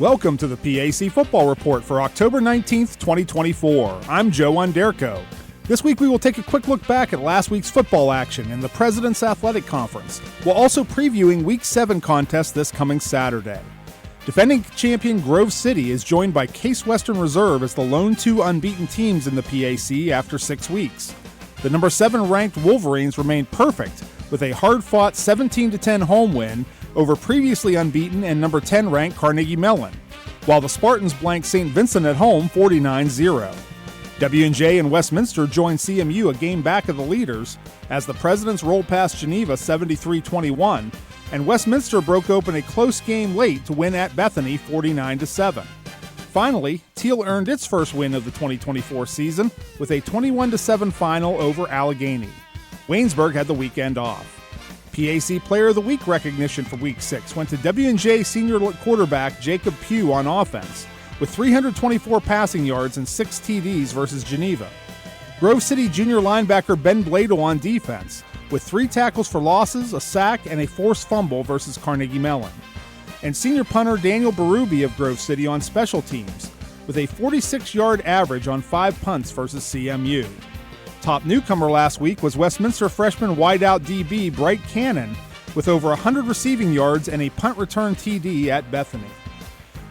Welcome to the PAC Football Report for October 19th, 2024. I'm Joe Onderko. This week we will take a quick look back at last week's football action in the President's Athletic Conference, while also previewing Week 7 contest this coming Saturday. Defending champion Grove City is joined by Case Western Reserve as the lone two unbeaten teams in the PAC after 6 weeks. The number 7 ranked Wolverines remained perfect with a hard-fought 17-10 home win over previously unbeaten and number 10 ranked Carnegie Mellon, while the Spartans blanked St. Vincent at home 49-0. W&J and Westminster joined CMU a game back of the leaders as the Presidents rolled past Geneva 73-21, and Westminster broke open a close game late to win at Bethany 49-7. Finally, Teal earned its first win of the 2024 season with a 21-7 final over Allegheny. Waynesburg had the weekend off. PAC Player of the Week recognition for Week 6 went to W&J senior quarterback Jacob Pugh on offense, with 324 passing yards and 6 TDs versus Geneva. Grove City junior linebacker Ben Bladel on defense, with 3 tackles for losses, a sack, and a forced fumble versus Carnegie Mellon. And senior punter Daniel Berube of Grove City on special teams, with a 46-yard average on 5 punts versus CMU. Top newcomer last week was Westminster freshman wideout DB Bright Cannon, with over 100 receiving yards and a punt return TD at Bethany.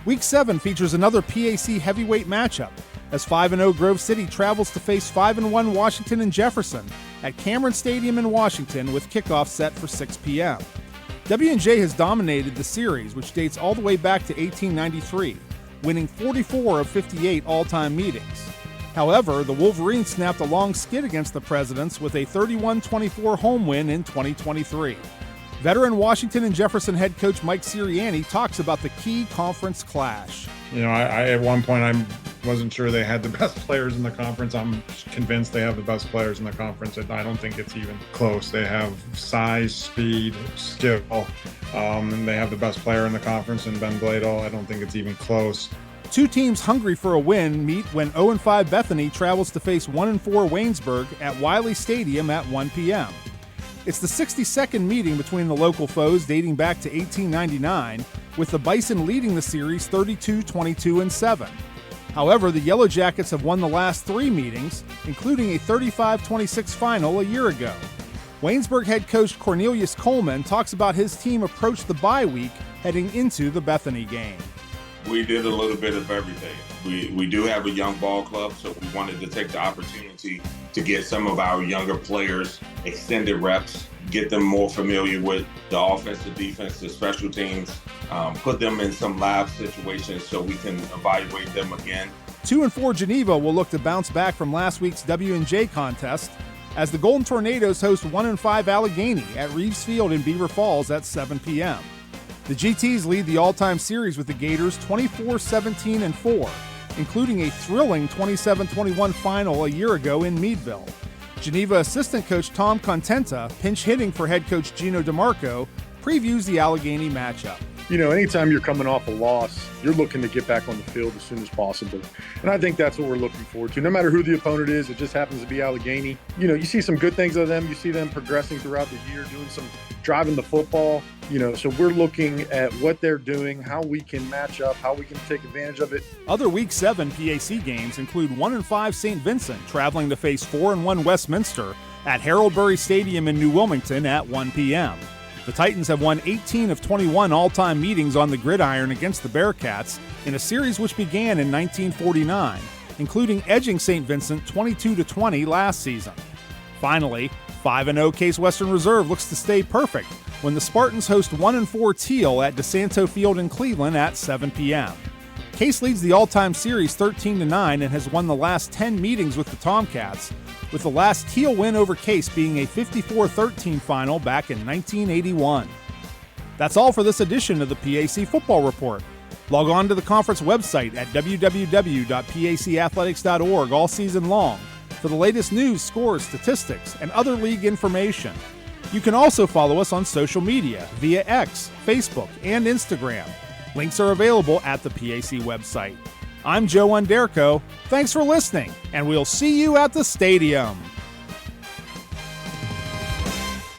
Week 7 features another PAC heavyweight matchup, as 5-0 Grove City travels to face 5-1 Washington Jefferson at Cameron Stadium in Washington with kickoff set for 6 p.m. W&J has dominated the series, which dates all the way back to 1893, winning 44 of 58 all-time meetings. However, the Wolverines snapped a long skid against the Presidents with a 31-24 home win in 2023. Veteran Washington Jefferson head coach Mike Sirianni talks about the key conference clash. You know, I at one point I wasn't sure they had the best players in the conference. I'm convinced they have the best players in the conference, and I don't think it's even close. They have size, speed, skill, and they have the best player in the conference in Ben Bladel. I don't think it's even close. Two teams hungry for a win meet when 0-5 Bethany travels to face 1-4 Waynesburg at Wiley Stadium at 1 p.m. It's the 62nd meeting between the local foes dating back to 1899, with the Bison leading the series 32-22-7. However, the Yellow Jackets have won the last 3 meetings, including a 35-26 final a year ago. Waynesburg head coach Cornelius Coleman talks about his team approached the bye week heading into the Bethany game. We did a little bit of everything. We do have a young ball club, so we wanted to take the opportunity to get some of our younger players extended reps, get them more familiar with the offensive, defensive, special teams, put them in some live situations so we can evaluate them again. 2-4 Geneva will look to bounce back from last week's W&J contest as the Golden Tornadoes host 1-5 Allegheny at Reeves Field in Beaver Falls at 7 p.m. The GTs lead the all-time series with the Gators 24-17-4, including a thrilling 27-21 final a year ago in Meadville. Geneva assistant coach Tom Contenta, pinch hitting for head coach Gino DeMarco, previews the Allegheny matchup. You know, anytime you're coming off a loss, you're looking to get back on the field as soon as possible. And I think that's what we're looking forward to. No matter who the opponent is, it just happens to be Allegheny. You know, you see some good things of them. You see them progressing throughout the year, doing some driving the football. You know, so we're looking at what they're doing, how we can match up, how we can take advantage of it. Other Week 7 PAC games include 1-5 St. Vincent traveling to face 4-1 Westminster at Haroldbury Stadium in New Wilmington at 1 p.m. The Titans have won 18 of 21 all-time meetings on the gridiron against the Bearcats in a series which began in 1949, including edging St. Vincent 22-20 last season. Finally, 5-0 Case Western Reserve looks to stay perfect when the Spartans host 1-4 Teal at DeSanto Field in Cleveland at 7 p.m. Case leads the all-time series 13-9 and has won the last 10 meetings with the Tomcats, with the last Teal win over Case being a 54-13 final back in 1981. That's all for this edition of the PAC Football Report. Log on to the conference website at www.pacathletics.org all season long for the latest news, scores, statistics, and other league information. You can also follow us on social media via X, Facebook, and Instagram. Links are available at the PAC website. I'm Joe Onderko. Thanks for listening, and we'll see you at the stadium.